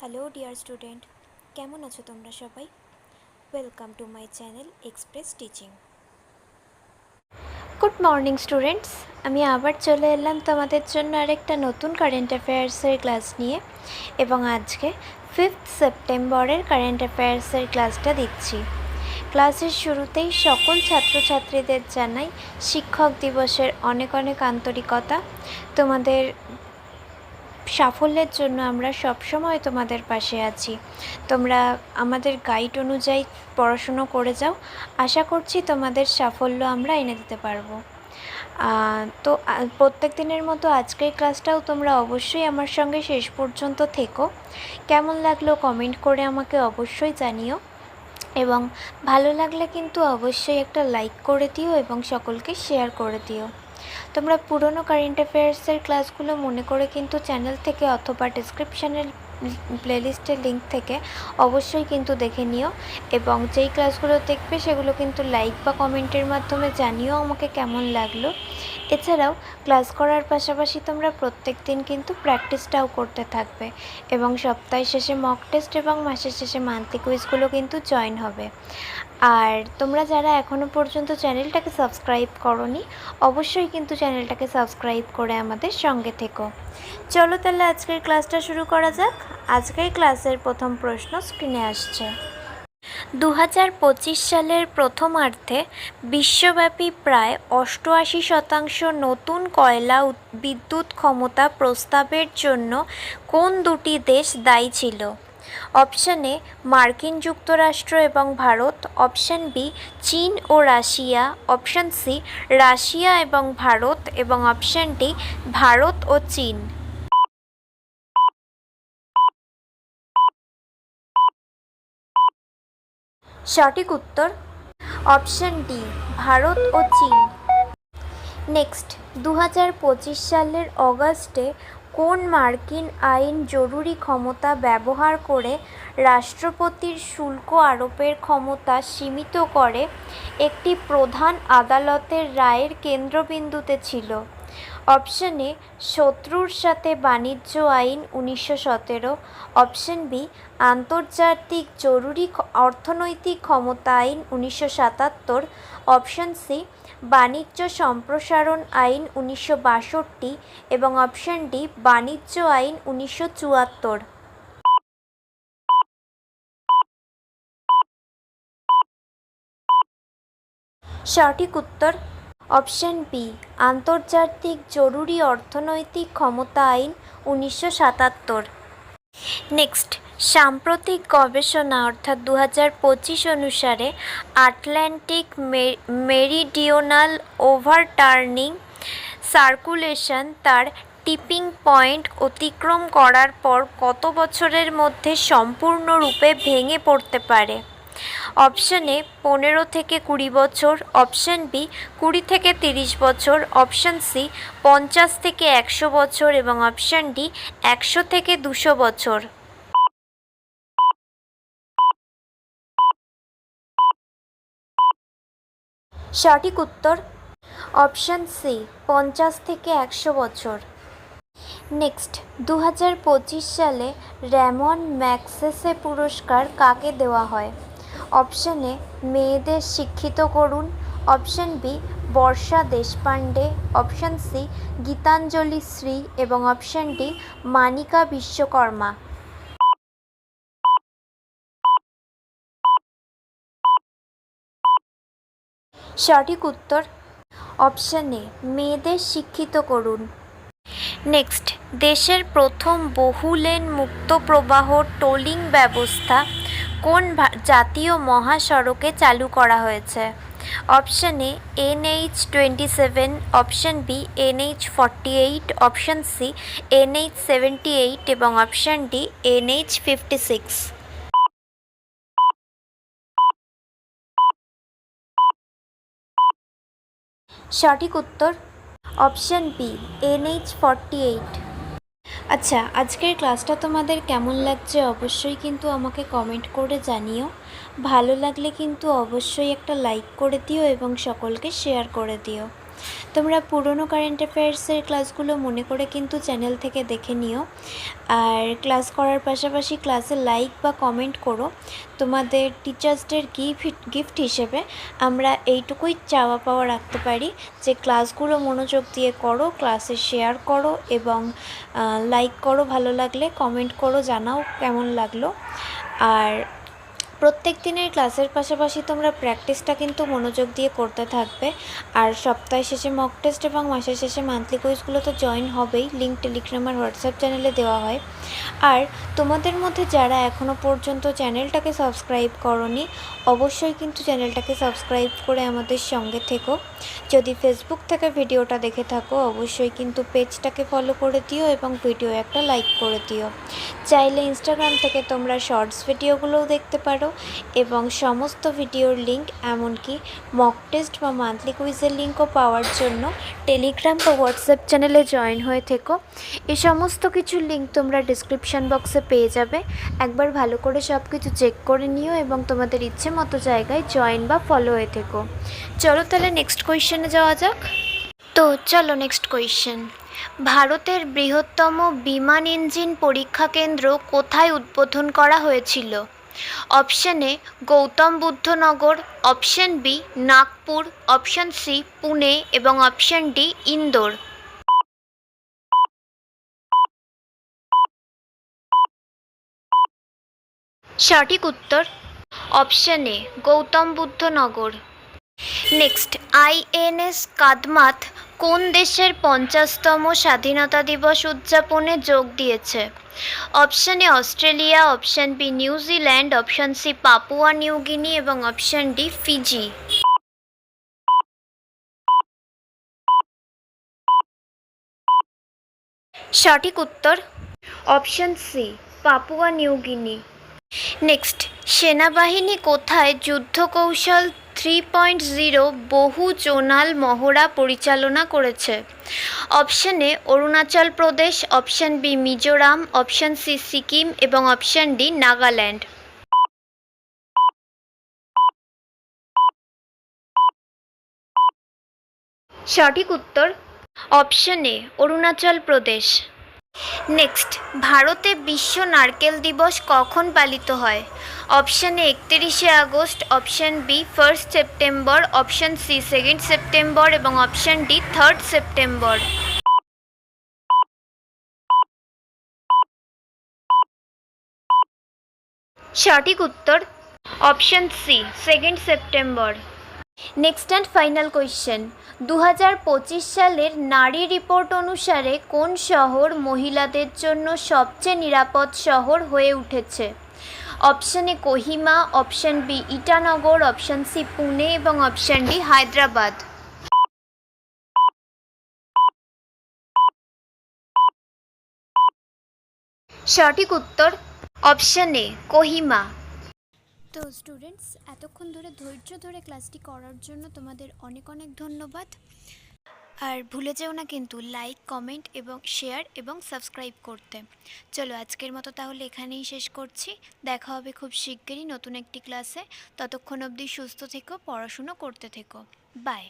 Hello dear student, কেমন আছো তোমরা সবাই? Welcome to my channel express teaching. Good morning students, আমি আবার চলে এলাম তোমাদের জন্য আরেকটা নতুন কারেন্ট অ্যাফেয়ার্সের ক্লাস নিয়ে, এবং আজকে 5th সেপ্টেম্বরের কারেন্ট অ্যাফেয়ার্সের ক্লাসটা দিচ্ছি। ক্লাসের শুরুতেই সকল ছাত্রছাত্রীদের জানাই শিক্ষক দিবসের অনেক অনেক আন্তরিকতা। তোমাদের সাফল্যের জন্য আমরা সবসময় তোমাদের পাশে আছি। তোমরা আমাদের গাইড অনুযায়ী পড়াশুনো করে যাও, আশা করছি তোমাদের সাফল্য আমরা এনে দিতে পারবো। তো প্রত্যেক দিনের মতো আজকের ক্লাসটাও তোমরা অবশ্যই আমার সঙ্গে শেষ পর্যন্ত থেকো। কেমন লাগলো কমেন্ট করে আমাকে অবশ্যই জানিও, এবং ভালো লাগলে কিন্তু অবশ্যই একটা লাইক করে দিও এবং সকলকে শেয়ার করে দিও। তোমরা পুরনো কারেন্ট অ্যাফেয়ার্সের ক্লাসগুলো মনে করে কিন্তু চ্যানেল থেকে অথবা ডেসক্রিপশানের প্লেলিস্টের লিঙ্ক থেকে অবশ্যই কিন্তু দেখে নিও, এবং যেই ক্লাসগুলো দেখবে সেগুলো কিন্তু লাইক বা কমেন্টের মাধ্যমে জানিও আমাকে কেমন লাগলো। এছাড়াও ক্লাস করার পাশাপাশি তোমরা প্রত্যেক দিন কিন্তু প্র্যাকটিসটাও করতে থাকবে, এবং সপ্তাহের শেষে মক টেস্ট এবং মাসের শেষে মান্থলি কুইজগুলো কিন্তু জয়েন হবে। আর তোমরা যারা এখনও পর্যন্ত চ্যানেলটাকে সাবস্ক্রাইব করোনি, অবশ্যই কিন্তু চ্যানেলটাকে সাবস্ক্রাইব করে আমাদের সঙ্গে থেকো। চলো তাহলে আজকের ক্লাসটা শুরু করা যাক। আজকের ক্লাসের প্রথম প্রশ্ন স্ক্রিনে আসছে। 2025 সালের প্রথমার্ধে বিশ্বব্যাপী প্রায় 88% নতুন কয়লা বিদ্যুৎ ক্ষমতা প্রস্তাবের জন্য কোন দুটি দেশ দায়ী ছিল? অপশান এ মার্কিন যুক্তরাষ্ট্র এবং ভারত, অপশান বি চীন ও রাশিয়া, অপশান সি রাশিয়া এবং ভারত, এবং অপশান ডি ভারত ও চীন। সঠিক উত্তর অপশান ডি ভারত ও চীন। নেক্সট, 2025 সালের অগাস্টে কোন মার্কিন আইন জরুরি ক্ষমতা ব্যবহার করে রাষ্ট্রপতির শুল্ক আরোপের ক্ষমতা সীমিত করে একটি প্রধান আদালতের রায়ের কেন্দ্রবিন্দুতে ছিল? অপশান এ শত্রুর সাথে বাণিজ্য আইন 1917, অপশান বি আন্তর্জাতিক জরুরি অর্থনৈতিক ক্ষমতা আইন 1977, অপশান সি বাণিজ্য সম্প্রসারণ আইন 1962, এবং অপশান ডি বাণিজ্য আইন 1974। সঠিক উত্তর অপশান বি আন্তর্জাতিক জরুরি অর্থনৈতিক ক্ষমতা আইন 1977। নেক্সট, সাম্প্রতিক গবেষণা অর্থাৎ 2025 অনুসারে আটলান্টিক মেরিডিওনাল ওভারটার্নিং সার্কুলেশন তার টিপিং পয়েন্ট অতিক্রম করার পর কত বছরের মধ্যে সম্পূর্ণরূপে ভেঙে পড়তে পারে? অপশান এ 15 থেকে 20 বছর, অপশান বি 20 থেকে 30 বছর, অপশান সি 50 থেকে 100 বছর, এবং অপশান ডি 100 থেকে 200 বছর। সঠিক উত্তর অপশান সি 50 থেকে 100 বছর। নেক্সট, 2025 সালে র্যামন ম্যাগসেসে পুরস্কার কাকে দেওয়া হয়? অপশান এ মেয়েদের শিক্ষিত করুন, অপশান বি বর্ষা দেশপাণ্ডে, অপশান সি গীতাঞ্জলি শ্রী, এবং অপশান ডি মানিকা বিশ্বকর্মা। সঠিক উত্তর অপশান এ মেয়েদের শিক্ষিত করুন। নেক্সট, দেশের প্রথম বহুলেন মুক্ত প্রবাহ টোলিং ব্যবস্থা কোন জাতীয় মহাসড়কে চালু করা হয়েছে? Option A NH-27, option B NH-48, option C NH-78, এবং অপশান ডি NH-56। সঠিক উত্তর অপশান বি NH-48। আচ্ছা, আজকের ক্লাসটা তোমাদের কেমন লাগছে অবশ্যই কিন্তু আমাকে কমেন্ট করে জানিও। ভালো লাগলে কিন্তু অবশ্যই একটা লাইক করে দিও এবং সকলকে শেয়ার করে দিও। তোমরা পুরনো কারেন্ট অ্যাফেয়ার্সের ক্লাসগুলো মনে করে কিন্তু চ্যানেল থেকে দেখে নিও। আর ক্লাস করার পাশাপাশি ক্লাসে লাইক বা কমেন্ট করো। তোমাদের টিচার্স ডের গিফট হিসেবে আমরা এইটুকুই চাওয়া পাওয়া রাখতে পারি যে ক্লাসগুলো মনোযোগ দিয়ে করো, ক্লাসে শেয়ার করো এবং লাইক করো, ভালো লাগলে কমেন্ট করো, জানাও কেমন লাগলো। আর প্রত্যেক দিনের ক্লাসের পাশাপাশি তোমরা প্র্যাকটিসটা কিন্তু মনোযোগ দিয়ে করতে থাকবে। আর সপ্তাহের শেষে মক টেস্ট এবং মাসের শেষে মান্থলি কুইজগুলো তো জয়েন হবেই, লিঙ্ক টেলিগ্রাম আর হোয়াটসঅ্যাপ চ্যানেলে দেওয়া হয়। আর তোমাদের মধ্যে যারা এখনও পর্যন্ত চ্যানেলটাকে সাবস্ক্রাইব করোনি, অবশ্যই কিন্তু চ্যানেলটাকে সাবস্ক্রাইব করে আমাদের সঙ্গে থেকো। যদি ফেসবুক থেকে ভিডিওটা দেখে থাকো, অবশ্যই কিন্তু পেজটাকে ফলো করে দিও এবং ভিডিও একটা লাইক করে দিও। চাইলে ইনস্টাগ্রাম থেকে তোমরা শর্টস ভিডিওগুলোও দেখতে পারো এবং সমস্ত ভিডিওর লিঙ্ক, এমনকি মক টেস্ট বা মান্থলি কুইজের লিঙ্কও পাওয়ার জন্য টেলিগ্রাম বা হোয়াটসঅ্যাপ চ্যানেলে জয়েন হয়ে থেকো। এই সমস্ত কিছুর লিঙ্ক তোমরা ডিসক্রিপশান বক্সে পেয়ে যাবে। একবার ভালো করে সব কিছু চেক করে নিও এবং তোমাদের ইচ্ছে মতো জায়গায় জয়েন বা ফলো হয়ে থেকো। চলো তাহলে নেক্সট কোয়েশ্চেনে যাওয়া যাক। তো চলো নেক্সট কোয়েশ্চেন। ভারতের বৃহত্তম বিমান ইঞ্জিন পরীক্ষা কেন্দ্র কোথায় উদ্বোধন করা হয়েছিল? Option A Gautam Buddh Nagar, option B Nagpur, option C Pune এবং অপশন ডি ইন্দোর। সঠিক উত্তর option A Gautam Buddh Nagar. Next, INS Kadmat কোন দেশের 50তম স্বাধীনতা দিবস উদযাপনে যোগ দিয়েছে? Option A Australia, option B New Zealand, option C Papua New Guinea এবং অপশন ডি ফিজি। সঠিক উত্তর option C Papua New Guinea. Next, সেনাবাহিনী কোথায় যুদ্ধ কৌশল 3.0 বহু জোনাল মহড়া পরিচালনা করেছে? Option A Arunachal Pradesh, option B Mizoram, option C Sikkim এবং অপশন ডি নাগাল্যান্ড। সঠিক উত্তর option A Arunachal Pradesh. Next, ভারতে বিশ্ব নারকেল দিবস কখন পালিত হয়? অপশন এ 31শে August, option B 1 September, option C 2 September এবং অপশন ডি 3 সেপ্টেম্বর। সঠিক উত্তর option C 2 September. Next and final question. 2025 সালের নারী রিপোর্ট অনুসারে কোন শহর মহিলাদের জন্য সবচেয়ে নিরাপদ শহর হয়ে উঠেছে? Option A Kohima, option B Itanagar, option C Pune এবং অপশন ডি হায়দ্রাবাদ। সঠিক উত্তর অপশন এ কোহিমা। তো স্টুডেন্টস, এতক্ষণ ধরে ধৈর্য ধরে ক্লাসটি করার জন্য তোমাদের অনেক অনেক ধন্যবাদ। আর ভুলে যেও না কিন্তু লাইক, কমেন্ট এবং শেয়ার এবং সাবস্ক্রাইব করতে। চলো আজকের মতো তাহলে এখানেই শেষ করছি। দেখা হবে খুব শিগগিরই নতুন একটি ক্লাসে। ততক্ষণ অবধি সুস্থ থেকো, পড়াশুনো করতে থেকো। বাই।